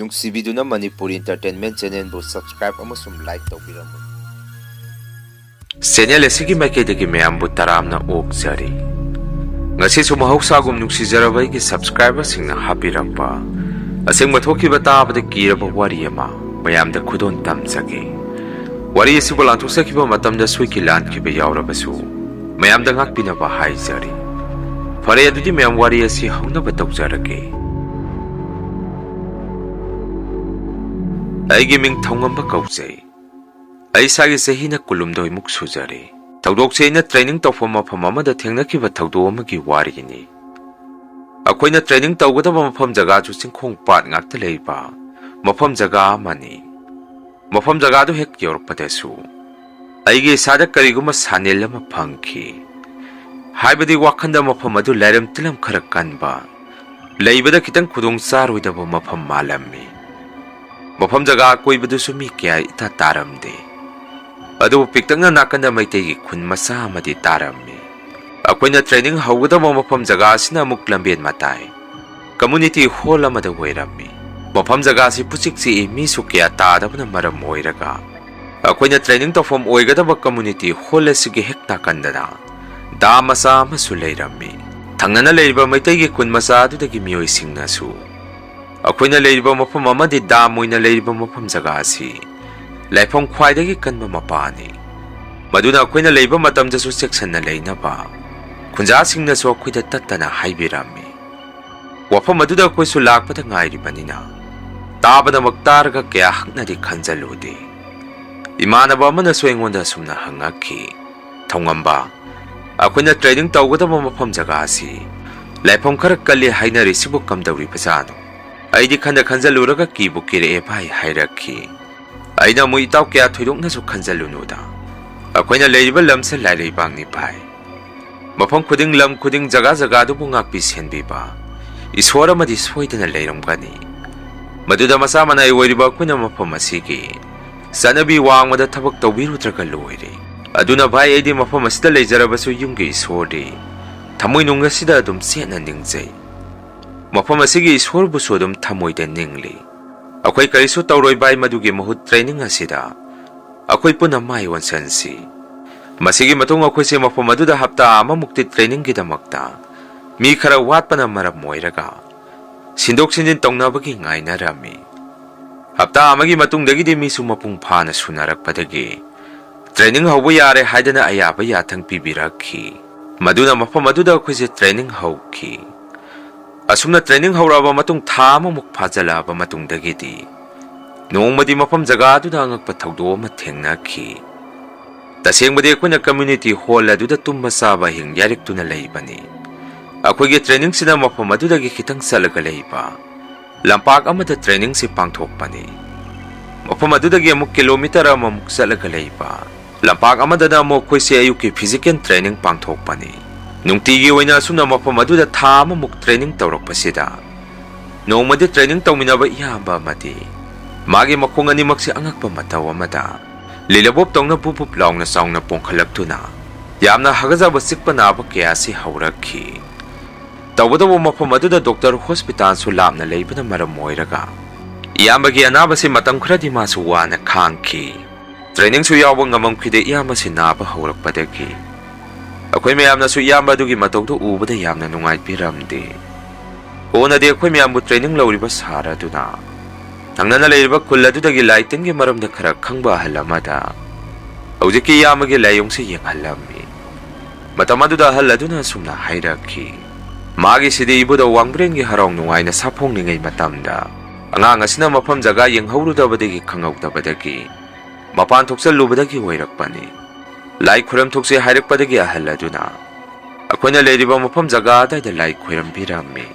ꯅꯨꯡꯁꯤꯕꯤꯗꯨꯅ Manipuri entertainment ꯆꯦꯅꯦꯜꯕꯨ subscribe ꯑꯃꯁꯨꯡ like ꯇꯧꯕꯤꯔꯝꯃꯨ꯫ Channel ꯑꯁꯤꯒꯤ ꯃꯥꯏꯀꯩꯗꯒꯤ ꯃꯌꯥꯝꯕꯨ ꯇꯔꯥꯝꯅ ꯑꯣꯛꯆꯔꯤ꯫ ꯉꯁꯤꯁꯨ ꯃꯍꯧꯁꯥꯒꯨꯝ ꯅꯨꯡꯁꯤꯖꯔꯕ ꯑꯩꯒꯤ ꯁꯕꯁꯀ꯭ꯔꯥꯏꯕꯔꯁꯤꯡꯅ ꯍꯥꯞꯄꯤꯔꯛꯄ ꯑꯁꯦꯡꯕ ꯊꯣꯛꯈꯤꯕ ꯇꯥꯕꯗ ꯀꯤꯔꯕ ꯋꯥꯔꯤ ꯑꯃ ꯃꯌꯥꯝꯗ ꯈꯨꯗꯣꯟ ꯇꯝꯖꯒꯦ꯫ ꯋꯥꯔꯤ ꯑꯁꯤꯕꯨ ꯂꯥꯟꯊꯣꯛꯆꯈꯤꯕ ꯃꯇꯝꯗ ꯁꯣꯏꯈꯤ ꯂꯥꯟꯈꯤꯕ ꯌꯥꯎꯔꯕꯁꯨ ꯃꯌꯥꯝꯗ ꯉꯥꯛꯄꯤꯅꯕ ꯍꯥꯏꯖꯔꯤ꯫ ꯐꯔꯦ ꯑꯗꯨꯗꯤ ꯃꯌꯥꯝ ꯋꯥꯔꯤ ꯑꯁꯤ ꯍꯧꯅꯕ ꯇꯧꯖꯔꯒꯦ꯫ ꯑꯩꯒꯤ ꯃꯤꯡ ꯊꯧꯉꯝꯕ ꯀꯧꯖꯩ꯫ ꯑꯩ ꯏꯁꯥꯒꯤ ꯆꯍꯤꯅ ꯲꯲ ꯁꯨꯖꯔꯦ꯫ ꯊꯧꯗꯣꯛꯁꯦ ꯑꯩꯅ ꯇ꯭ꯔꯦꯅꯤꯡ ꯇꯧꯐꯝ ꯃꯐꯝ ꯑꯃꯗ ꯊꯦꯡꯅꯈꯤꯕ ꯊꯧꯗꯣꯛ ꯑꯃꯒꯤ ꯋꯥꯔꯤꯅꯤ꯫ ꯑꯩꯈꯣꯏꯅ ꯇ꯭ꯔꯦꯅꯤꯡ ꯇꯧꯒꯗꯕ ꯃꯐꯝ ꯖꯒꯥꯁꯨ ꯆꯤꯡꯈꯣꯡ ꯄꯥꯠ ꯉꯥꯛꯇ ꯂꯩꯕ ꯃꯐꯝ ꯖꯒꯥ ꯑꯃꯅꯤ꯫ ꯃꯐꯝ ꯖꯒꯥꯗꯨ ꯍꯦꯛ ꯌꯧꯔꯛꯄꯗꯁꯨ ꯑꯩꯒꯤ ꯏꯁꯥꯗ ꯀꯔꯤꯒꯨꯝꯕ ꯁꯥꯅꯤꯜ ꯑꯃ ꯐꯪꯈꯤ꯫ ꯍꯥꯏꯕꯗꯤ ꯋꯥꯈꯟꯗ ꯃꯐꯝ ꯑꯗꯨ ꯂꯥꯏꯔꯝ ꯇꯤꯜꯂꯝ ꯈꯔ ꯀꯟꯕ, ꯂꯩꯕꯗ ꯈꯤꯇꯪ ꯈꯨꯗꯣꯡ ꯆꯥꯔꯣꯏꯗꯕ ꯃꯐꯝ ꯃꯥꯜꯂꯝꯃꯤ꯫ ꯃꯐꯝ ꯖꯒꯥ ꯑꯀꯣꯏꯕꯗꯨꯁꯨ ꯃꯤ ꯀꯌꯥ ꯏꯇꯥ ꯇꯥꯔꯝꯗꯦ꯫ ꯑꯗꯨꯕꯨ ꯄꯤꯛꯇꯛꯅ ꯅꯥꯀꯟꯗ ꯃꯩꯇꯩꯒꯤ ꯈꯨꯟ ꯃꯆꯥ ꯑꯃꯗꯤ ꯇꯥꯔꯝꯃꯤ꯫ ꯑꯩꯈꯣꯏꯅ ꯇ꯭ꯔꯦꯅꯤꯡ ꯍꯧꯒꯗꯕ ꯃꯐꯝ ꯖꯒꯥ ꯑꯁꯤꯅ ꯑꯃꯨꯛ ꯂꯝꯕꯦꯟ ꯃꯇꯥꯏ ꯀꯝꯃꯨꯅꯤꯇꯤ ꯍꯣꯜ ꯑꯃꯗ ꯑꯣꯏꯔꯝꯃꯤ꯫ ꯃꯐꯝ ꯖꯒꯥꯁꯤ ꯄꯨꯆꯤꯛ ꯆꯤꯛꯏ, ꯃꯤꯁꯨ ꯀꯌꯥ ꯇꯥꯗꯕꯅ ꯃꯔꯝ ꯑꯣꯏꯔꯒ ꯑꯩꯈꯣꯏꯅ ꯇ꯭ꯔꯦꯅꯤꯡ ꯇꯧꯐꯝ ꯑꯣꯏꯒꯗꯕ ꯀꯝꯃꯨꯅꯤꯇꯤ ꯍꯣꯜ ꯑꯁꯤꯒꯤ ꯍꯦꯛ ꯅꯥꯀꯟꯗꯅ ꯗꯥꯝ ꯃꯆꯥ ꯑꯃꯁꯨ ꯂꯩꯔꯝꯃꯤ꯫ ꯊꯪꯅꯅ ꯂꯩꯔꯤꯕ ꯃꯩꯇꯩꯒꯤ ꯈꯨꯟ ꯃꯆꯥ ꯑꯗꯨꯗꯒꯤ ꯃꯤꯑꯣꯏꯁꯤꯡꯅꯁꯨ ꯑꯩꯈꯣꯏꯅ ꯂꯩꯔꯤꯕ ꯃꯐꯝ ꯑꯃꯗꯤ ꯗꯥꯝ ꯑꯣꯏꯅ ꯂꯩꯔꯤꯕ ꯃꯐꯝ ꯖꯒꯥ ꯑꯁꯤ ꯂꯥꯏꯐꯝ ꯈ꯭ꯋꯥꯏꯗꯒꯤ ꯀꯟꯕ ꯃꯄꯥꯅꯤ꯫ ꯃꯗꯨꯅ ꯑꯩꯈꯣꯏꯅ ꯂꯩꯕ ꯃꯇꯝꯗꯁꯨ ꯆꯦꯛꯁꯤꯟꯅ ꯂꯩꯅꯕ ꯈꯨꯟꯖꯥꯁꯤꯡꯅꯁꯨ ꯑꯩꯈꯣꯏꯗ ꯇꯠꯇꯅ ꯍꯥꯏꯕꯤꯔꯝꯃꯤ꯫ ꯋꯥꯐꯝ ꯑꯗꯨꯗ ꯑꯩꯈꯣꯏꯁꯨ ꯂꯥꯛꯄꯗ ꯉꯥꯏꯔꯤꯕꯅꯤꯅ ꯇꯥꯕꯗꯃꯛ ꯇꯥꯔꯒ ꯀꯌꯥ ꯍꯛꯅꯗꯤ ꯈꯟꯖꯜꯂꯨꯗꯦ꯫ ꯏꯃꯥꯟꯅꯕ ꯑꯃꯅꯁꯨ ꯑꯩꯉꯣꯟꯗ ꯑꯁꯨꯝꯅ ꯍꯪꯉꯛꯈꯤ, "ꯊꯧꯉꯝꯕ, ꯑꯩꯈꯣꯏꯅ ꯇ꯭ꯔꯦꯅꯤꯡ ꯇꯧꯒꯗꯕ ꯃꯐꯝ ꯖꯒꯥ ꯑꯁꯤ ꯂꯥꯏꯐꯝ ꯈꯔ ꯀꯜꯂꯤ ꯍꯥꯏꯅꯔꯤꯁꯤꯕꯨ ꯀꯝꯗꯧꯔꯤꯕꯖꯥꯠꯅꯣ?" ꯑꯩꯗꯤ ꯈꯟꯖꯜꯂꯨꯔꯒ ꯀꯤꯕꯨ ꯀꯤꯔꯛꯑꯦ ꯚꯥꯏ ꯍꯥꯏꯔꯛꯈꯤ꯫ ꯑꯩꯅ ꯑꯃꯨꯛ "ꯏꯇꯥꯎ ꯀꯌꯥ ꯊꯣꯏꯗꯣꯛꯅꯁꯨ ꯈꯟꯖꯜꯂꯨꯅꯨꯗ. ꯑꯩꯈꯣꯏꯅ ꯂꯩꯔꯤꯕ ꯂꯝꯁꯦ ꯂꯥꯏꯔꯩꯕꯥꯛꯅꯤ ꯚꯥꯏ꯫ ꯃꯐꯝ ꯈꯨꯗꯤꯡ ꯂꯝ ꯈꯨꯗꯤꯡ ꯖꯒꯥ ꯖꯒꯥꯗꯨꯕꯨ ꯉꯥꯛꯄꯤ ꯁꯦꯟꯕꯤꯕ ꯏꯁꯣꯔ ꯑꯃꯗꯤ ꯁꯣꯏꯗꯅ ꯂꯩꯔꯝꯒꯅꯤ꯫ ꯃꯗꯨꯗ ꯃꯆꯥ ꯃꯅꯥꯏ ꯑꯣꯏꯔꯤꯕ ꯑꯩꯈꯣꯏꯅ ꯃꯐꯝ ꯑꯁꯤꯒꯤ ꯆꯠꯅꯕꯤ ꯋꯥꯡꯃꯗ ꯊꯕꯛ ꯇꯧꯕꯤꯔꯨꯗ꯭ꯔꯒ ꯂꯣꯏꯔꯦ꯫ ꯑꯗꯨꯅ ꯚꯥꯏ, ꯑꯩꯗꯤ ꯃꯐꯝ ꯑꯁꯤꯗ ꯂꯩꯖꯔꯕꯁꯨ ꯌꯨꯝꯒꯤ ꯏꯁꯣꯔꯗꯤ ꯊꯃꯣꯏꯅꯨꯡ ꯑꯁꯤꯗ ꯑꯗꯨꯝ ꯆꯦꯠꯅ ꯅꯤꯡꯖꯩ꯫ ꯃꯐꯝ ꯑꯁꯤꯒꯤ ꯏꯁꯣꯔꯕꯨꯁꯨ ꯑꯗꯨꯝ ꯊꯃꯣꯏꯗ ꯅꯤꯡꯂꯤ꯫ ꯑꯩꯈꯣꯏ ꯀꯔꯤꯁꯨ ꯇꯧꯔꯣꯏ ꯚꯥꯏ, ꯃꯗꯨꯒꯤ ꯃꯍꯨꯠ ꯇ꯭ꯔꯦꯅꯤꯡ ꯑꯁꯤꯗ ꯑꯩꯈꯣꯏ ꯄꯨꯟꯅ ꯃꯥꯏ ꯑꯣꯟꯁꯤꯟꯁꯤ꯫ ꯃꯁꯤꯒꯤ ꯃꯇꯨꯡ ꯑꯩꯈꯣꯏꯁꯦ ꯃꯐꯝ ꯑꯗꯨꯗ ꯍꯞꯇꯥ ꯑꯃꯃꯨꯛꯇꯤ ꯇ꯭ꯔꯦꯅꯤꯡꯒꯤꯗꯃꯛꯇ ꯃꯤ ꯈꯔ ꯋꯥꯠꯄꯅ ꯃꯔꯝ ꯑꯣꯏꯔꯒ ꯁꯤꯟꯗꯣꯛ ꯁꯤꯟꯖꯤꯟ ꯇꯧꯅꯕꯒꯤ ꯉꯥꯏꯅꯔꯝꯃꯤ꯫ ꯍꯞꯇꯥ ꯑꯃꯒꯤ ꯃꯇꯨꯡꯗꯒꯤꯗꯤ ꯃꯤꯁꯨ ꯃꯄꯨꯡ ꯐꯥꯅ ꯁꯨꯅꯔꯛꯄꯗꯒꯤ ꯇ꯭ꯔꯦꯅꯤꯡ ꯍꯧꯕ ꯌꯥꯔꯦ ꯍꯥꯏꯗꯅ ꯑꯌꯥꯕ ꯌꯥꯊꯪ ꯄꯤꯕꯤꯔꯛꯈꯤ꯫ ꯃꯗꯨꯅ ꯃꯐꯝ ꯑꯗꯨꯗ ꯑꯩꯈꯣꯏꯁꯦ ꯇ꯭ꯔꯦꯅꯤꯡ ꯍꯧꯈꯤ꯫ ꯑꯁꯨꯝꯅ ꯇ꯭ꯔꯦꯅꯤꯡ ꯍꯧꯔꯛꯑꯕ ꯃꯇꯨꯡ ꯊꯥ ꯑꯃꯃꯨꯛ ꯐꯥꯖꯤꯜꯂꯛꯑꯕ ꯃꯇꯨꯡꯗꯒꯤꯗꯤ ꯅꯣꯡꯃꯗꯤ ꯃꯐꯝ ꯖꯒꯥ ꯑꯗꯨꯗ ꯑꯉꯛꯄ ꯊꯧꯗꯣꯛ ꯑꯃ ꯊꯦꯡꯅꯈꯤ꯫ ꯇꯁꯦꯡꯕꯗꯤ ꯑꯩꯈꯣꯏꯅ ꯀꯝꯃ꯭ꯌꯨꯅꯤꯇꯤ ꯍꯣꯜ ꯑꯗꯨꯗ ꯇꯨꯝꯕ ꯆꯥꯕ ꯑꯍꯤꯡ ꯌꯥꯔꯤꯛꯇꯨꯅ ꯂꯩꯕꯅꯤ꯫ ꯑꯩꯈꯣꯏꯒꯤ ꯇ꯭ꯔꯦꯅꯤꯡꯁꯤꯅ ꯃꯐꯝ ꯑꯗꯨꯗꯒꯤ ꯈꯤꯇꯪ ꯆꯠꯂꯒ ꯂꯩꯕ ꯂꯝꯄꯥꯛ ꯑꯃꯗ ꯇ꯭ꯔꯦꯅꯤꯡꯁꯤ ꯄꯥꯡꯊꯣꯛꯄꯅꯤ꯫ ꯃꯐꯝ ꯑꯗꯨꯗꯒꯤ ꯑꯃꯨꯛ ꯀꯤꯂꯣꯃꯤꯇꯔ ꯑꯃꯃꯨꯛ ꯆꯠꯂꯒ ꯂꯩꯕ ꯂꯝꯄꯥꯛ ꯑꯃꯗꯅ ꯑꯃꯨꯛ ꯑꯩꯈꯣꯏꯁꯦ ꯑꯌꯨꯛꯀꯤ ꯐꯤꯖꯤꯀꯦꯜ ꯇ꯭ꯔꯦꯅꯤꯡ ꯄꯥꯡꯊꯣꯛꯄꯅꯤ꯫ ꯅꯨꯡꯇꯤꯒꯤ ꯑꯣꯏꯅ ꯑꯁꯨꯝꯅ ꯃꯐꯝ ꯑꯗꯨꯗ ꯊꯥ ꯑꯃꯃꯨꯛ ꯇ꯭ꯔꯦꯅꯤꯡ ꯇꯧꯔꯛꯄꯁꯤꯗ ꯅꯣꯡꯃꯗꯤ ꯇ꯭ꯔꯦꯅꯤꯡ ꯇꯧꯃꯤꯟꯅꯕ ꯏꯌꯥꯝꯕ ꯑꯃꯗꯤ ꯃꯥꯒꯤ ꯃꯈꯣꯡ ꯑꯅꯤꯃꯛꯁꯦ ꯑꯉꯛꯄ ꯃꯇꯧ ꯑꯃꯗ ꯂꯤꯂꯕꯣꯞ ꯇꯧꯅ ꯕꯨꯞ ꯕꯨꯞ ꯂꯥꯎꯅ ꯆꯥꯎꯅ ꯄꯣꯡꯈꯠꯂꯛꯇꯨꯅ ꯌꯥꯝꯅ ꯍꯒꯖꯕ ꯆꯤꯛꯄ ꯅꯥꯕ ꯀꯌꯥꯁꯤ ꯍꯧꯔꯛꯈꯤ꯫ ꯇꯧꯕꯇꯕꯨ ꯃꯐꯝ ꯑꯗꯨꯗ ꯗꯣꯛꯇꯔ ꯍꯣꯁꯄꯤꯇꯥꯜꯁꯨ ꯂꯥꯞꯅ ꯂꯩꯕꯅ ꯃꯔꯝ ꯑꯣꯏꯔꯒ ꯏꯌꯥꯝꯕꯒꯤ ꯑꯅꯥꯕꯁꯤ ꯃꯇꯝ ꯈꯔꯗꯤ ꯃꯥꯁꯨ ꯋꯥꯅ ꯈꯥꯡꯈꯤ꯫ ꯇ꯭ꯔꯦꯅꯤꯡꯁꯨ ꯌꯥꯎꯕ ꯉꯝꯃꯝꯈꯤꯗꯦ ꯏꯌꯥꯝꯕꯁꯤ ꯅꯥꯕ ꯍꯧꯔꯛꯄꯗꯒꯤ꯫ ꯑꯩꯈꯣꯏ ꯃꯌꯥꯝꯅꯁꯨ ꯏꯌꯥꯝꯕ ꯑꯗꯨꯒꯤ ꯃꯇꯧꯗꯨ ꯎꯕꯗ ꯌꯥꯝꯅ ꯅꯨꯡꯉꯥꯏꯕꯤꯔꯝꯗꯦ꯫ ꯀꯣꯟꯅꯗꯤ ꯑꯩꯈꯣꯏ ꯃꯌꯥꯝꯕꯨ ꯇ꯭ꯔꯦꯅꯤꯡ ꯂꯧꯔꯤꯕ ꯁꯥꯔ ꯑꯗꯨꯅ ꯊꯪꯅꯅ ꯂꯩꯔꯤꯕ ꯈꯨꯜ ꯑꯗꯨꯗꯒꯤ ꯂꯥꯏꯇꯤꯟꯒꯤ ꯃꯔꯝꯗ ꯈꯔ ꯈꯪꯕ ꯑꯍꯜ ꯑꯃꯗ ꯍꯧꯖꯤꯛꯀꯤ ꯏꯌꯥꯝꯕꯒꯤ ꯂꯥꯏꯑꯣꯡꯁꯤ ꯌꯦꯡꯍꯜꯂꯝꯃꯤ꯫ ꯃꯇꯝ ꯑꯗꯨꯗ ꯑꯍꯜ ꯑꯗꯨꯅ ꯑꯁꯨꯝꯅ ꯍꯥꯏꯔꯛꯈꯤ, "ꯃꯥꯒꯤꯁꯤꯗꯤ ꯏꯕꯨꯙꯧ ꯋꯥꯡꯕ꯭ꯔꯦꯟꯒꯤ ꯍꯔꯥꯎ ꯅꯨꯡꯉꯥꯏꯅ ꯁꯥꯐꯣꯡꯂꯤꯉꯩ ꯃꯇꯝꯗ ꯑꯉꯥꯡ ꯑꯁꯤꯅ ꯃꯐꯝ ꯖꯒꯥ ꯌꯦꯡꯍꯧꯔꯨꯗꯕꯗꯒꯤ ꯈꯪꯍꯧꯗꯕꯗꯒꯤ ꯃꯄꯥꯟ ꯊꯣꯛꯆꯜꯂꯨꯕꯗꯒꯤ ꯑꯣꯏꯔꯛꯄꯅꯤ꯫ ꯂꯥꯏ ꯈꯨꯔꯝ ꯊꯣꯛꯁꯦ ꯍꯥꯏꯔꯛꯄꯗꯒꯤ ꯑꯍꯜ ꯑꯗꯨꯅ ꯑꯩꯈꯣꯏꯅ ꯂꯩꯔꯤꯕ ꯃꯐꯝ ꯖꯒꯥ ꯑꯗꯨꯋꯥꯏꯗ ꯂꯥꯏ ꯈꯣꯏꯔꯝꯕꯤꯔꯝꯃꯤ꯫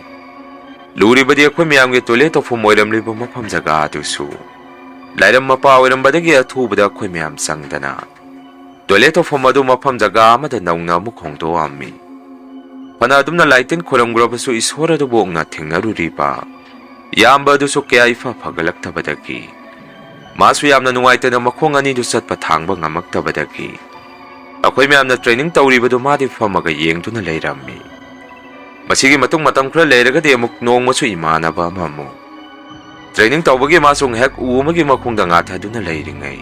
ꯂꯨꯔꯤꯕꯗꯤ ꯑꯩꯈꯣꯏ ꯃꯌꯥꯝꯒꯤ ꯇꯣꯏꯂꯦꯠ ꯇꯧꯐꯝ ꯑꯣꯏꯔꯝꯂꯤꯕ ꯃꯐꯝ ꯖꯒꯥ ꯑꯗꯨꯁꯨ ꯂꯥꯏꯔꯝ ꯃꯄꯥ ꯑꯣꯏꯔꯝꯕꯗꯒꯤ ꯑꯊꯨꯕꯗ ꯑꯩꯈꯣꯏ ꯃꯌꯥꯝ ꯆꯪꯗꯅ ꯇꯣꯏꯂꯦꯠ ꯇꯧꯐꯝ ꯑꯗꯨ ꯃꯐꯝ ꯖꯒꯥ ꯑꯃꯗ ꯅꯧꯅ ꯑꯃꯨꯛ ꯍꯣꯡꯗꯣꯛꯑꯝꯃꯤ꯫ ꯐꯅ ꯑꯗꯨꯝꯅ ꯂꯥꯏꯇꯤꯟ ꯈꯣꯏꯔꯝꯈ꯭ꯔꯕꯁꯨ ꯏꯁꯣꯔ ꯑꯗꯨꯕꯨ ꯑꯣꯛꯅ ꯊꯦꯡꯅꯔꯨꯔꯤꯕ ꯏꯌꯥꯝꯕ ꯑꯗꯨꯁꯨ ꯀꯌꯥ ꯏꯐ ꯐꯒꯠꯂꯛꯇꯕꯗꯒꯤ ꯃꯥꯁꯨ ꯌꯥꯝꯅ ꯅꯨꯡꯉꯥꯏꯇꯅ ꯃꯈꯣꯡ ꯑꯅꯤꯗꯨ ꯆꯠꯄ ꯊꯥꯡꯕ Training tawbagi masung hek umagi makhungda ngathaduna leiringai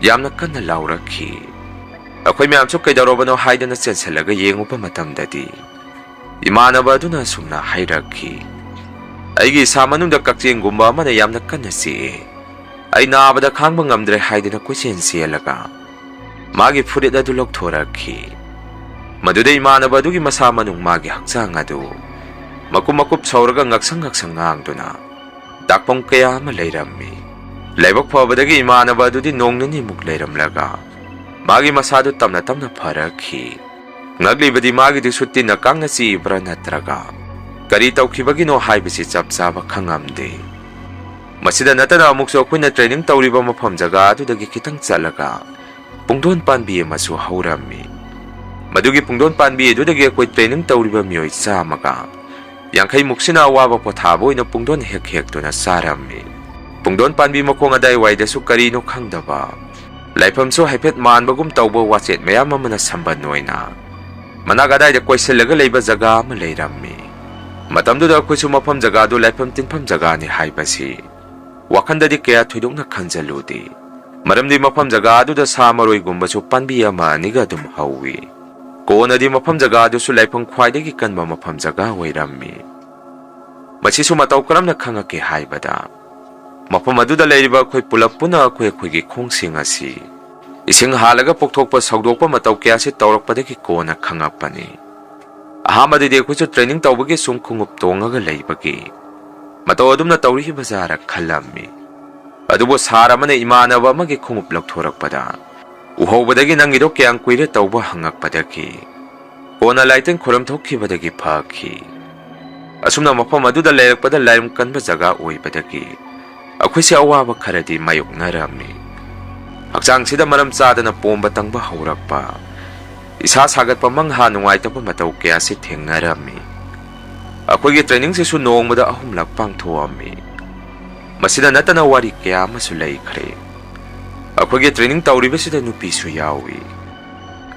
yamna kanna laurakhi akhoi myam chu kaidarobano haidana chenchalaga yengupa matamdadi imanaba aduna sumna hairakhi aigi samanungda kakchengumba amana yamna kanna si ai nabada khangba ngamdre haidana kochen sielaga magi furit adu lokthorakhi madude imanaba adugi masa manung magi hakchang adu makup sauraga ngaksang ngangduna dakpong kaya ama leirammi laibak phabadagi imanaba adudi nongnani muk leiramlaga magi masadu tamna pharakhi ngaglibadi magi disutti na kangna si ibra natraga kari tawkhibagi no haibisi chapchaba khangamde masida natana amukso khoina training tawriba mafam jaga adudagi kitang chalaga pungdon panbi amasu haurammi madugi pungdon panbi adudagi koi training tawriba mioi chamaga Yangkai muksina awaba pothabo ina pungdon hek tuna sarammi pungdon panbi makong adai waida su karino khangdaba laifam so haipet manbagum tawbo wachet mayam amana samban noina managadai da koiselaga leiba jaga ama leirammi matamduda koisu mafam jaga du laifam tinfam jaga ni haibasi wakhandadi kaya thoidokna khanjaludi maramdi mafam jaga du da samaroi gumba su panbi ama niga dum hawi Konadi mafam jaga du su laifam khwaidagi kanba mafam jaga wairammi masisu matau karamna khangake haibada mafam aduda leiriba khoi pulap puna khoi khongsing asi ising halaga pokthokpa saudokpa matau kya se tawrakpadagi kona khangapani ahamadi de khoisu training tawbagi sum khungup tongaga leibagi matau adumna tawri bazara khalammi adubo saramane imanaba amagi khungup lakthorakpada uhobadagi nangido kyang kuire tawba hangakpadagi kona laiten khoram thokkibadagi phakhi asumna mafam aduda leirakpada lairam kanba jaga oibadagi akhoi awaba kharadi mayoknarami hakchang sida maram chadana pomba tangba haurakpa isa sagatpa mangha nungaitapa matau kya se thengnarami akhoi gi training se su nongmada ahumlak pangthoami masida natana wari kya masu leikhre akhoi gi training tawriba sida nupi su yawi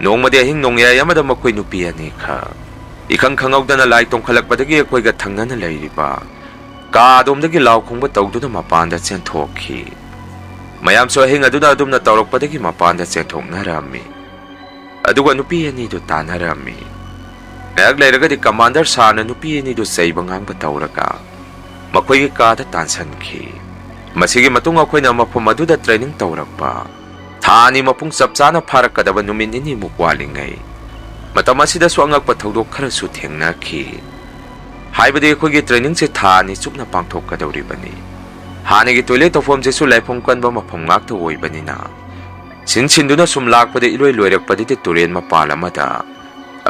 nongmade ahing nongya yamada makhoi nupi ani kha ikhang khangawdana lai tongkhalakpadagi akhoi ga thangnana leiriba ka adomdagi law khongba tawduna mapanda chenthokhi mayam so ahing aduna adumna tawrakpadagi mapanda chenthoknarami aduga nupi ani du tanarami nak leiragadi commander sana nupi ani du seibangang batawraga makhoi gi ka da tansanki masigi matung akhoi na mafam aduda training tawrakpa thani mapung chapchana pharakadaba numin ini mukwalingai matamasi da su angak pathawdok khara su thengnakhi haibade khoi gi training se thani chupna pangthok kadawribani hani gi toilet of home je su laifong kanba mafam ngak to oibanina sinchinduna sum lakpade iloi loirakpadi te turen mapala mada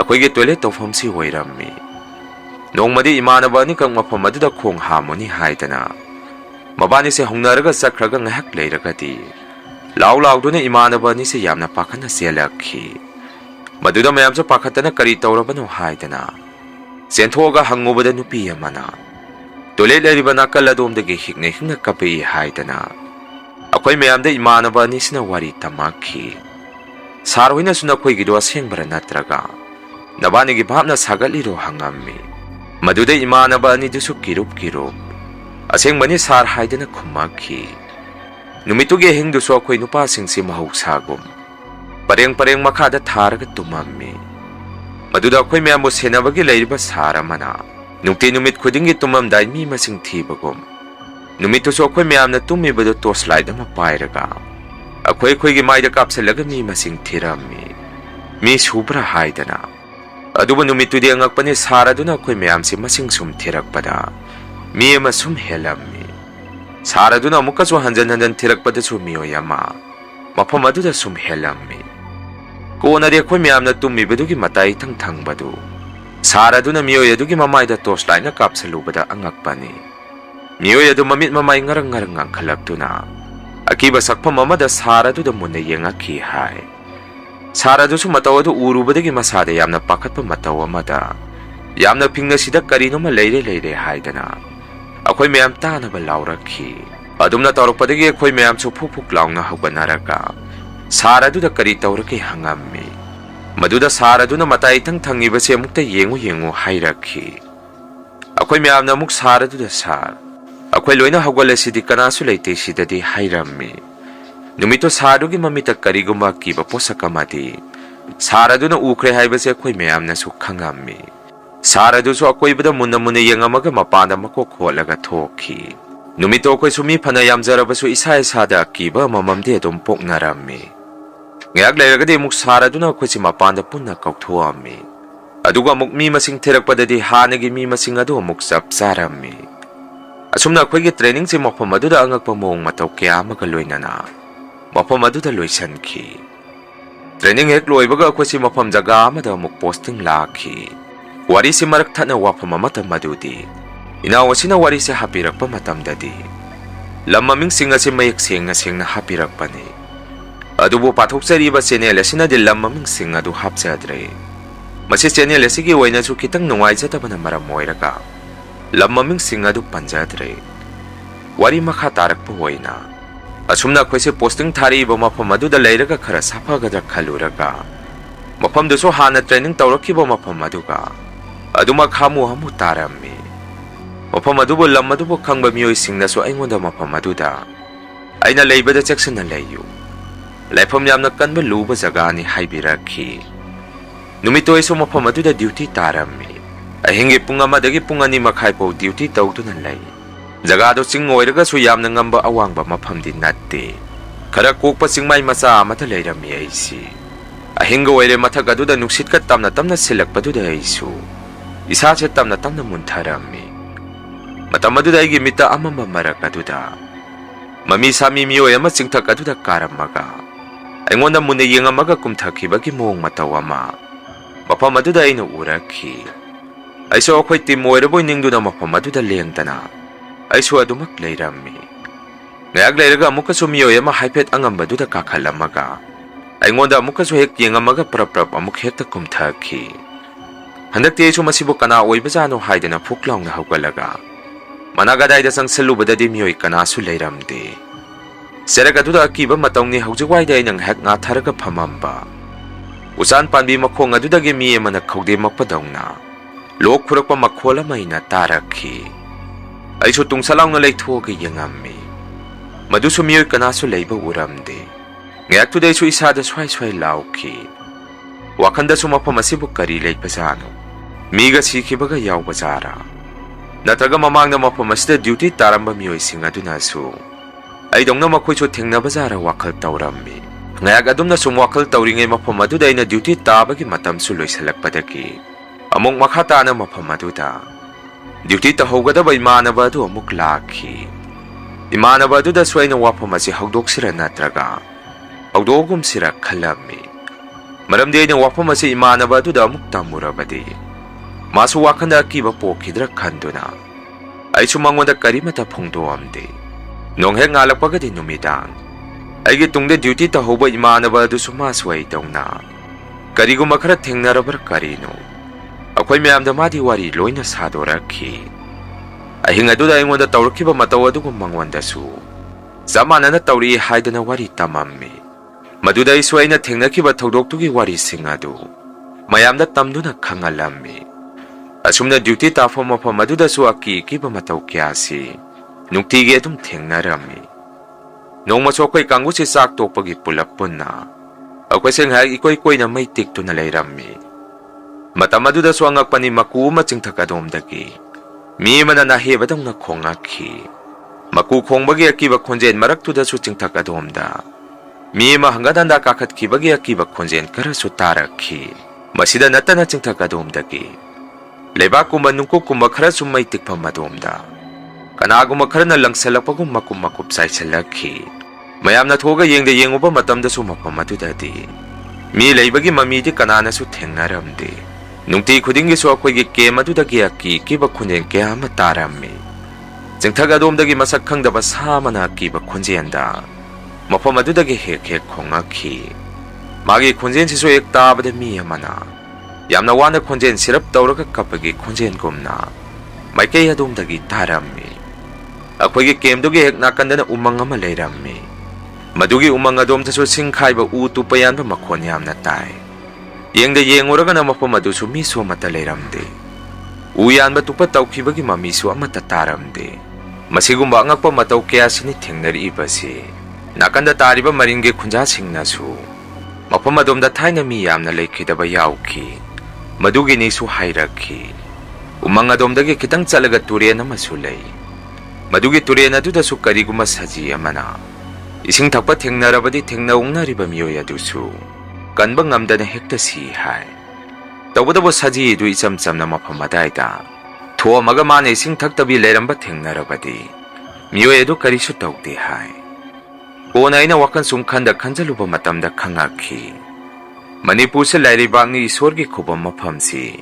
akhoi gi toilet of home si hoirammi nongmadi imanaba ni kang mafam aduda khong hamoni haidana mabani se hongnaraga sakhraga ngahak leiragadi law duna imanaba ni se yamna pakhana selakhi maduda mayam so pakhatana kari tawrabano haidana senthoga hangubada nupi amana tole leribana kaladomdagi hikna kapi haidana akhoi mayamda imanaba ni sina wari tamakhi sarhoina suna khoi gido asengbara natraga nabani gi bhapna sagaliro hangammi maduda imanaba ni dusu kirup asengmani sar haidana khumakhi numituge hingdu so khoi nupa singsi mahausagum pareng makhada tharaga tumammi maduda khoi myam senabagi leiriba saramana nukti numit khudingi tumam dai mi masing thibagum numitu so khoi myam na tumi badu to slide ma pairaga akhoi gi maida kapselaga mi masing thirammi mi subra haidana aduba numitu de angakpani saraduna khoi myam si masing sum thirakpada mi ama sum helammi saraduna mukasu hanjan thirakpada su miyoyama mafam aduda sum helammi kona de khoi myam na tummi bedugi matai thang badu saraduna miyoy adugi mamaida tosline kapsalubada angakpani miyoy adu mamit mamai ngarang angkhalaptuna akiba sakpham amada saraduda munna yengakhi hai saradu su mataw adu urubadagi masada yamna pakhatpa mataw amada yamna phingna sida karino ma leire haidana akhoi myam tanaba laurakhi adumna tawrakpadagi akhoi myam su phuk laungna haubanaraga Saradu kari tawraki hangammi maduda saraduna matai thangi base mukta yengu hairakhi akhoi myamna muk saradu sar ꯑꯩꯈꯣꯏ ꯂꯣꯏꯅ ꯍꯧꯒꯠꯂꯁꯤꯗꯤ ꯀꯅꯥꯁꯨ ꯂꯩꯇꯦ ꯁꯤꯗꯗꯤ ꯍꯥꯏꯔꯝꯃꯤ꯫ ꯅꯨꯃꯤꯠꯇꯣ ꯁꯥꯔꯗꯨꯒꯤ ꯃꯃꯤꯠꯇ ꯀꯔꯤꯒꯨꯝꯕ ꯑꯀꯤꯕ ꯄꯣꯠꯁꯛ ꯑꯃꯗꯤ ꯁꯥꯔ ꯑꯗꯨꯅ ꯎꯈ꯭ꯔꯦ ꯍꯥꯏꯕꯁꯦ ꯑꯩꯈꯣꯏ ꯃꯌꯥꯝꯅꯁꯨ ꯈꯪꯉꯝꯃꯤ꯫ ꯁꯥꯔ ꯑꯗꯨꯁꯨ ꯑꯀꯣꯏꯕꯗ ꯃꯨꯟꯅ ꯃꯨꯟꯅ ꯌꯦꯡꯉꯝꯃꯒ ꯃꯄꯥꯟꯗ ꯃꯀꯣꯛ ꯍꯣꯠꯂꯒ ꯊꯣꯛꯈꯤ꯫ ꯅꯨꯃꯤꯠꯇꯣ ꯑꯩꯈꯣꯏꯁꯨ ꯃꯤ ꯐꯅ ꯌꯥꯝꯖꯔꯕꯁꯨ ꯏꯁꯥ ꯏꯁꯥꯗ ꯑꯀꯤꯕ ꯑꯃꯃꯝꯗꯤ ꯑꯗꯨꯝ ꯄꯣꯛꯅꯔꯝꯃꯤ꯫ ꯉꯥꯏꯍꯥꯛ ꯂꯩꯔꯒꯗꯤ ꯑꯃꯨꯛ ꯁꯥꯔ ꯑꯗꯨꯅ ꯑꯩꯈꯣꯏꯁꯤ ꯃꯄꯥꯟꯗ ꯄꯨꯟꯅ ꯀꯧꯊꯣꯛꯑꯝꯃꯤ꯫ ꯑꯗꯨꯒ ꯑꯃꯨꯛ ꯃꯤ ꯃꯁꯤꯡ ꯊꯤꯔꯛꯄꯗꯗꯤ ꯍꯥꯟꯅꯒꯤ ꯃꯤ ꯃꯁꯤꯡ ꯑꯗꯨ ꯑꯃꯨꯛ ꯆꯞ ꯆꯥꯔꯝꯃꯤ꯫ ꯑꯁꯨꯝꯅ ꯑꯩꯈꯣꯏꯒꯤ ꯇ꯭ꯔꯦꯅꯤꯡꯁꯤ ꯃꯐꯝ ꯑꯗꯨꯗ ꯑꯉꯛꯄ ꯃꯑꯣꯡ ꯃꯇꯧ ꯀꯌꯥ ꯑꯃꯒ ꯂꯣꯏꯅꯅ ꯃꯐꯝ ꯑꯗꯨꯗ ꯂꯣꯏꯁꯤꯟꯈꯤ꯫ ꯇ꯭ꯔꯦꯅꯤꯡ ꯍꯦꯛ ꯂꯣꯏꯕꯒ ꯑꯩꯈꯣꯏꯁꯤ ꯃꯐꯝ ꯖꯒꯥ ꯑꯃꯗ ꯑꯃꯨꯛ ꯄꯣꯁꯇꯤꯡ ꯂꯥꯛꯈꯤ꯫ ꯋꯥꯔꯤꯁꯤ ꯃꯔꯛ ꯊꯠꯅ ꯋꯥꯐꯝ ꯑꯃꯠꯇ ꯃꯗꯨꯗꯤ ꯏꯅꯥꯎ ꯑꯁꯤꯅ ꯋꯥꯔꯤꯁꯦ ꯍꯥꯞꯄꯤꯔꯛꯄ ꯃꯇꯝꯗꯗꯤ ꯂꯝ ꯃꯃꯤꯡꯁꯤꯡ ꯑꯁꯤ ꯃꯌꯦꯛ ꯁꯦꯡꯅ ꯍꯥꯞꯄꯤꯔꯛꯄꯅꯤ꯫ ꯑꯗꯨꯕꯨ ꯄꯥꯊꯣꯛꯆꯔꯤꯕ ꯆꯦꯅꯦꯜ ꯑꯁꯤꯅꯗꯤ ꯂꯝ ꯃꯃꯤꯡꯁꯤꯡ ꯑꯗꯨ ꯍꯥꯞꯆꯗ꯭ꯔꯦ꯫ ꯃꯁꯤ ꯆꯦꯅꯦꯜ ꯑꯁꯤꯒꯤ ꯑꯣꯏꯅꯁꯨ ꯈꯤꯇꯪ ꯅꯨꯡꯉꯥꯏꯖꯗꯕꯅ ꯃꯔꯝ ꯑꯣꯏꯔꯒ ꯂꯝ ꯃꯃꯤꯡꯁꯤꯡ ꯑꯗꯨ ꯄꯟꯖꯗ꯭ꯔꯦ꯫ ꯋꯥꯔꯤ ꯃꯈꯥ ꯇꯥꯔꯛꯄ ꯑꯣꯏꯅ ꯑꯁꯨꯝꯅ ꯑꯩꯈꯣꯏꯁꯦ ꯄꯣꯁꯇꯤꯡ ꯊꯥꯔꯤꯕ ꯃꯐꯝ ꯑꯗꯨꯗ ꯂꯩꯔꯒ ꯈꯔ ꯁꯥꯐꯒꯗ꯭ꯔꯥ ꯈꯜꯂꯨꯔꯒ ꯃꯐꯝꯗꯨꯁꯨ ꯍꯥꯟꯅ ꯇ꯭ꯔꯦꯅꯤꯡ ꯇꯧꯔꯛꯈꯤꯕ ꯃꯐꯝ ꯑꯗꯨꯒ ꯑꯗꯨꯃꯛ ꯍꯥꯃꯨ ꯇꯥꯔꯝꯃꯤ꯫ ꯃꯐꯝ ꯑꯗꯨꯕꯨ ꯂꯝ ꯑꯗꯨꯕꯨ ꯈꯪꯕ ꯃꯤꯑꯣꯏꯁꯤꯡꯅꯁꯨ ꯑꯩꯉꯣꯟꯗ ꯃꯐꯝ ꯑꯗꯨꯗ ꯑꯩꯅ ꯂꯩꯕꯗ ꯆꯦꯛꯁꯤꯟꯅ ꯂꯩꯌꯨ, ꯂꯩꯐꯝ ꯌꯥꯝꯅ ꯀꯟꯕ ꯂꯨꯕ ꯖꯒꯥꯅꯤ ꯍꯥꯏꯕꯤꯔꯛꯈꯤ꯫ ꯅꯨꯃꯤꯠꯇꯣ ꯑꯩꯁꯨ ꯃꯐꯝ ꯑꯗꯨꯗ ꯗ꯭ꯌꯨꯇꯤ ꯇꯥꯔꯝꯃꯤ꯫ ꯑꯍꯤꯡꯒꯤ ꯄꯨꯡ 1 ꯄꯨꯡ 2 ꯐꯥꯎ ꯗ꯭ꯌꯨꯇꯤ ꯇꯧꯗꯨꯅ ꯂꯩ꯫ ꯖꯒꯥꯗꯣ ꯆꯤꯡ ꯑꯣꯏꯔꯒꯁꯨ ꯌꯥꯝꯅ ꯉꯝꯕ ꯑꯋꯥꯡꯕ ꯃꯐꯝꯗꯤ ꯅꯠꯇꯦ꯫ ꯈꯔ ꯀꯣꯛꯄ ꯆꯤꯡꯃꯥꯏ ꯃꯆꯥ ꯑꯃꯗ ꯂꯩꯔꯝꯃꯤ ꯑꯩꯁꯤ꯫ ꯑꯍꯤꯡꯒ ꯑꯣꯏꯔꯦ, ꯃꯊꯛ ꯑꯗꯨꯗ ꯅꯨꯡꯁꯤꯠꯀ ꯇꯝꯅ ꯁꯤꯜꯂꯛꯄꯗꯨꯗ ꯑꯩꯁꯨ ꯏꯁꯥꯁꯦ ꯇꯝꯅ ꯃꯨꯟꯊꯔꯝꯃꯤ꯫ ꯃꯇꯝ ꯑꯗꯨꯗ ꯑꯩꯒꯤ ꯃꯤꯠꯇ ꯑꯃꯝꯕ ꯃꯔꯛ ꯑꯗꯨꯗ ꯃꯃꯤ ꯁꯥꯃꯤ ꯃꯤꯑꯣꯏ ꯑꯃ ꯆꯤꯡꯊꯛ ꯑꯗꯨꯗ ꯀꯥꯔꯝꯃꯒ ꯑꯩꯉꯣꯟꯗ ꯃꯨꯟꯅ ꯌꯦꯡꯉꯝꯃꯒ ꯀꯨꯝꯊꯈꯤꯕꯒꯤ ꯃꯑꯣꯡ ꯃꯇꯧ ꯑꯃ ꯃꯐꯝ ꯑꯗꯨꯗ ꯑꯩꯅ ꯎꯔꯛꯈꯤ꯫ ꯑꯩꯁꯨ ꯑꯩꯈꯣꯏ ꯇꯤꯝ ꯑꯣꯏꯔꯕꯣꯏ ꯅꯤꯡꯗꯨꯅ ꯃꯐꯝ ꯑꯗꯨꯗ ꯂꯦꯡꯗꯅ ꯑꯩꯁꯨ ꯑꯗꯨꯃꯛ ꯂꯩꯔꯝꯃꯤ꯫ ꯉꯥꯏꯍꯥꯛ ꯂꯩꯔꯒ ꯑꯃꯨꯛꯀꯁꯨ ꯃꯤꯑꯣꯏ ꯑꯃ ꯍꯥꯏꯐꯦꯠ ꯑꯉꯝꯕꯗꯨꯗ ꯀꯥꯈꯠꯂꯝꯃꯒ ꯑꯩꯉꯣꯟꯗ ꯑꯃꯨꯛꯀꯁꯨ ꯍꯦꯛ ꯌꯦꯡꯉꯝꯃꯒ ꯄ꯭ꯔꯞ ꯑꯃꯨꯛ ꯍꯦꯛꯇ ꯀꯨꯝꯊꯈꯤ꯫ ꯍꯟꯗꯛꯇꯤ ꯑꯩꯁꯨ ꯃꯁꯤꯕꯨ ꯀꯅꯥ ꯑꯣꯏꯕꯖꯥꯠꯅꯣ ꯍꯥꯏꯗꯅ ꯐꯨꯛ ꯂꯥꯎꯅ ꯍꯧꯒꯠꯂꯒ ꯃꯅꯥꯒꯗꯥꯏꯗ ꯆꯪꯁꯤꯜꯂꯨꯕꯗꯗꯤ ꯃꯤꯑꯣꯏ ꯀꯅꯥꯁꯨ ꯂꯩꯔꯝꯗꯦ꯫ ꯆꯦꯔꯛ ꯑꯗꯨꯗ ꯑꯀꯤꯕ ꯃꯇꯧꯅꯤ ꯍꯧꯖꯤꯛꯋꯥꯏꯗ ꯑꯩꯅ ꯉꯥꯏꯍꯥꯛ ꯉꯥꯊꯔꯒ ꯐꯝꯃꯝꯕ ꯎꯆꯥꯟ ꯄꯥꯟꯕꯤ ꯃꯈꯣꯡ ꯑꯗꯨꯗꯒꯤ ꯃꯤ ꯑꯃꯅ ꯈꯧꯗꯦꯝꯃꯛꯄꯗꯧꯅ ꯂꯣꯛ ꯈꯨꯔꯛꯄ ꯃꯈꯣꯜ ꯑꯃ ꯑꯩꯅ ꯇꯥꯔꯛꯈꯤ꯫ ꯑꯩꯁꯨ ꯇꯨꯡꯁꯠ ꯂꯩꯊꯣꯛꯑꯒ ꯌꯦꯡꯉꯝꯃꯤ꯫ ꯃꯗꯨꯁꯨ ꯃꯤꯑꯣꯏ ꯀꯅꯥꯁꯨ ꯂꯩꯕ ꯎꯔꯝꯗꯦ꯫ ꯉꯥꯏꯍꯥꯛꯇꯨꯗ ꯑꯩꯁꯨ ꯏꯁꯥꯗ ꯁ꯭ꯋꯥꯏ ꯂꯥꯎꯈꯤ꯫ ꯋꯥꯈꯟꯗꯁꯨ ꯃꯐꯝ ꯑꯁꯤꯕꯨ ꯀꯔꯤ ꯂꯩꯕꯖꯥꯠꯅꯣ? ꯃꯤꯒ ꯁꯤꯈꯤꯕꯒ ꯌꯥꯎꯕꯖꯥꯔꯥ? ꯅꯠꯇ꯭ꯔꯒ ꯃꯃꯥꯡꯗ ꯃꯐꯝ ꯑꯁꯤꯗ ꯗ꯭ꯌꯨꯇꯤ ꯇꯥꯔꯝꯕ ꯃꯤꯑꯣꯏꯁꯤꯡ ꯑꯗꯨꯅꯁꯨ ꯑꯩꯗꯧꯅ ꯃꯈꯣꯏꯁꯨ ꯊꯦꯡꯅꯕꯖꯥꯔꯥ ꯋꯥꯈꯜ ꯇꯧꯔꯝꯃꯤ꯫ ꯉꯥꯏꯍꯥꯛ ꯑꯗꯨꯝꯅ ꯁꯨꯝ ꯋꯥꯈꯜ ꯇꯧꯔꯤꯉꯩ ꯃꯐꯝ ꯑꯗꯨꯗ ꯑꯩꯅ ꯗ꯭ꯌꯨꯇꯤ ꯇꯥꯕꯒꯤ ꯃꯇꯝꯁꯨ ꯂꯣꯏꯁꯤꯜꯂꯛꯄꯗꯒꯤ ꯑꯃꯨꯛ ꯃꯈꯥ ꯇꯥꯅ ꯃꯐꯝ ꯑꯗꯨꯗ ꯗ꯭ꯌꯨꯇꯤ ꯇꯧꯍꯧꯒꯗꯕ ꯏꯃꯥꯟꯅꯕ ꯑꯗꯨ ꯑꯃꯨꯛ ꯂꯥꯛꯈꯤ꯫ ꯏꯃꯥꯟꯅꯕ ꯑꯗꯨꯗꯁꯨ ꯑꯩꯅ ꯋꯥꯐꯝ ꯑꯁꯤ ꯍꯧꯗꯣꯛꯁꯤꯔ ꯅꯠꯇ꯭ꯔꯒ ꯍꯧꯗꯣꯛꯑꯒꯨꯝꯁꯤꯔ ꯈꯜꯂꯝꯃꯤ꯫ ꯃꯔꯝꯗꯤ ꯑꯩꯅ ꯋꯥꯐꯝ ꯑꯁꯤ ꯏꯃꯥꯟꯅꯕ ꯑꯗꯨꯗ ꯑꯃꯨꯛ ꯇꯝꯃꯨꯔꯕꯗꯤ ꯃꯥꯁꯨ ꯋꯥꯈꯟꯗ ꯑꯀꯤꯕ ꯄꯣꯛꯈꯤꯗ꯭ꯔꯥ ꯈꯟꯗꯨꯅ ꯑꯩꯁꯨ ꯃꯉꯣꯟꯗ ꯀꯔꯤꯃꯠꯇ ꯐꯣꯡꯗꯣꯛꯑꯝꯗꯦ꯫ ꯅꯣꯡ ꯍꯦꯛ ꯉꯥꯜꯂꯛꯄꯒꯗꯤ ꯅꯨꯃꯤꯗꯥꯡ ꯑꯩꯒꯤ ꯇꯨꯡꯗ ꯗ꯭ꯌꯨꯇꯤ ꯇꯧꯍꯧꯕ ꯏꯃꯥꯟꯅꯕ ꯑꯗꯨꯁꯨ ꯃꯥꯁꯨ ꯑꯩꯗꯧꯅ ꯀꯔꯤꯒꯨꯝꯕ ꯈꯔ ꯊꯦꯡꯅꯔꯕ꯭ꯔꯥ ꯀꯔꯤꯅꯣ ꯑꯩꯈꯣꯏ ꯃꯌꯥꯝꯗ ꯃꯥꯗꯤ ꯋꯥꯔꯤ ꯂꯣꯏꯅ ꯁꯥꯗꯣꯔꯛꯈꯤ꯫ ꯑꯍꯤꯡ ꯑꯗꯨꯗ ꯑꯩꯉꯣꯟꯗ ꯇꯧꯔꯛꯈꯤꯕ ꯃꯇꯧ ꯑꯗꯨꯒ ꯃꯉꯣꯟꯗꯁꯨ ꯆꯞ ꯃꯥꯟꯅꯅ ꯇꯧꯔꯛꯏ ꯍꯥꯏꯗꯅ ꯋꯥꯔꯤ ꯇꯝꯃꯝꯃꯤ꯫ ꯃꯗꯨꯗ ꯑꯩꯁꯨ ꯑꯩꯅ ꯊꯦꯡꯅꯈꯤꯕ ꯊꯧꯗꯣꯛꯇꯨꯒꯤ ꯋꯥꯔꯤꯁꯤꯡ ꯑꯗꯨ ꯃꯌꯥꯝꯗ ꯇꯝꯗꯨꯅ ꯈꯪꯍꯜꯂꯝꯃꯤ꯫ ꯑꯁꯨꯝꯅ ꯗ꯭ꯌꯨꯇꯤ ꯇꯥꯐꯝ ꯃꯐꯝ ꯑꯗꯨꯗꯁꯨ ꯑꯀꯤꯕ ꯃꯇꯧ ꯀꯌꯥꯁꯤ ꯅꯨꯡꯇꯤꯒꯤ ꯑꯗꯨꯝ ꯊꯦꯡꯅꯔꯝꯃꯤ꯫ ꯅꯣꯡꯃꯁꯨ ꯑꯩꯈꯣꯏ ꯀꯥꯡꯕꯨꯁꯤ ꯆꯥꯛ ꯇꯣꯛꯄꯒꯤ ꯄꯨꯂꯞ ꯄꯨꯟꯅ ꯑꯩꯈꯣꯏꯁꯦ ꯉꯥꯏꯍꯥꯛ ꯏꯀꯣꯏ ꯀꯣꯏꯅ ꯃꯩ ꯇꯤꯛꯇꯨꯅ ꯂꯩꯔꯝꯃꯤ꯫ ꯃꯇꯝ ꯑꯗꯨꯗꯁꯨ ꯑꯉꯛꯄꯅꯤ, ꯃꯀꯨ ꯑꯃ ꯆꯤꯡꯊꯛ ꯑꯗꯣꯝꯗꯒꯤ ꯃꯤ ꯑꯃꯅ ꯅꯥꯍꯦꯕꯗꯧꯅ ꯈꯣꯡꯉꯛꯈꯤ꯫ ꯃꯀꯨ ꯈꯣꯡꯕꯒꯤ ꯑꯀꯤꯕ ꯈꯣꯟꯖꯦꯜ ꯃꯔꯛꯇꯨꯗꯁꯨ ꯆꯤꯡꯊꯛ ꯑꯗꯣꯝꯗ ꯃꯤ ꯑꯃ ꯍꯪꯒꯠ ꯍꯟꯗꯥ ꯀꯥꯈꯠꯈꯤꯕꯒꯤ ꯑꯀꯤꯕ ꯈꯣꯟꯖꯦꯜ ꯈꯔꯁꯨ ꯇꯥꯔꯛꯈꯤ꯫ ꯃꯁꯤꯗ ꯅꯠꯇꯅ ꯆꯤꯡꯊꯛ ꯑꯗꯣꯝꯗꯒꯤ ꯂꯩꯕꯥꯛꯀꯨꯝꯕ ꯅꯨꯡꯀꯨꯞꯀꯨꯝꯕ ꯈꯔꯁꯨ ꯃꯩ ꯇꯤꯛꯐꯝ ꯑꯗꯣꯝꯗ ꯀꯅꯥꯒꯨꯝꯕ ꯈꯔꯅ ꯂꯪꯁꯜꯂꯛꯄꯒꯨꯝ ꯃꯀꯨꯞ ꯆꯥꯏꯁꯤꯜꯂꯛꯈꯤ꯫ ꯃꯌꯥꯝꯅ ꯊꯣꯛꯑꯒ ꯌꯦꯡꯉꯨꯕ ꯃꯇꯝꯗꯁꯨ ꯃꯐꯝ ꯑꯗꯨꯗꯗꯤ ꯃꯤ ꯂꯩꯕꯒꯤ ꯃꯃꯤꯗꯤ ꯀꯅꯥꯅꯁꯨ ꯊꯦꯡꯅꯔꯝꯗꯦ꯫ ꯅꯨꯡꯇꯤ ꯈꯨꯗꯤꯡꯒꯤꯁꯨ ꯑꯩꯈꯣꯏꯒꯤ ꯀꯦꯝ ꯑꯗꯨꯗꯒꯤ ꯑꯀꯤꯕ ꯈꯣꯟꯖꯦꯜ ꯀꯌꯥ ꯑꯃ ꯇꯥꯔꯝꯃꯤ꯫ ꯆꯤꯡꯊꯛ ꯑꯗꯣꯝꯗꯒꯤ ꯃꯁꯛ ꯈꯪꯗꯕ ꯁꯥ ꯑꯃꯅ ꯑꯀꯤꯕ ꯈꯣꯟꯖꯦꯜꯗ ꯃꯐꯝ ꯑꯗꯨꯗꯒꯤ ꯍꯦꯛ ꯈꯣꯡꯉꯛꯈꯤ꯫ ꯃꯥꯒꯤ ꯈꯣꯟꯖꯦꯜꯁꯤꯁꯨ ꯍꯦꯛ ꯇꯥꯕꯗ ꯃꯤ ꯑꯃꯅ ꯌꯥꯝꯅ ꯋꯥꯅ ꯈꯣꯟꯖꯦꯜ ꯁꯤꯔꯞ ꯇꯧꯔꯒ ꯀꯞꯄꯒꯤ ꯈꯣꯟꯖꯦꯜꯒꯨꯝꯅ ꯃꯥꯏꯀꯩ ꯑꯗꯣꯝꯗꯒꯤ ꯇꯥꯔꯝꯃꯤ꯫ ꯑꯩꯈꯣꯏꯒꯤ ꯀꯦꯝꯗꯨꯒꯤ ꯍꯦꯛ ꯅꯥꯀꯟꯗꯅ ꯎꯃꯪ ꯑꯃ ꯂꯩꯔꯝꯃꯤ꯫ ꯃꯗꯨꯒꯤ ꯎꯃꯪ ꯑꯗꯣꯝꯗꯁꯨ ꯁꯤꯡ ꯈꯥꯏꯕ ꯎ ꯇꯨꯞꯄ ꯌꯥꯟꯕ ꯃꯈꯣꯟ ꯌꯥꯝꯅ ꯇꯥꯏ꯫ ꯌꯦꯡꯉꯨꯔꯒꯅ ꯃꯐꯝ ꯑꯗꯨꯁꯨ ꯃꯤꯁꯨ ꯑꯃꯠꯇ ꯂꯩꯔꯝꯗꯦ꯫ ꯎ ꯌꯥꯟꯕ ꯇꯨꯞꯄ ꯇꯧꯈꯤꯕꯒꯤ ꯃꯃꯤꯁꯨ ꯑꯃꯠꯇ ꯇꯥꯔꯝꯗꯦ꯫ Masigumba angakpa matau kaya sini thengnaribasi nakanda tariba maringe khunjasingnasu mafam adomda thaina mi yamna lekhidaba yauki madugi nisu hairakhi umang adomdagi kitang chalaga turen amasu lei madugi turen adudasu kariguma saji amana ising thakpa thengnarabadi thengna ungnariba miyoy adusu kanba ngamdana hekta si hai tawbadabo saji du icham chamna mafam adaida thoamaga mane ising thaktabi leramba thengnarabadi miyoy adu karisu tawde hai Kona ina wakan sumkhanda khanjaluba matamda khangakhi Manipur se lairibangni isorgi khubam maphamsi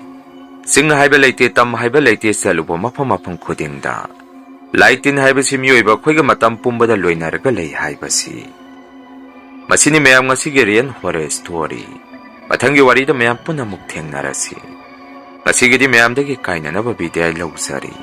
sing haiba leite tam haiba leite saluba maphamapam khudingda laitin haibasi miyoiba khoiga matam pumbada loinaraga lei haibasi masini meyam ngasigi rian horror story mathangi warida meyam punamuk thengnarasi masigidi meyamdagi kainanaba bidai lausari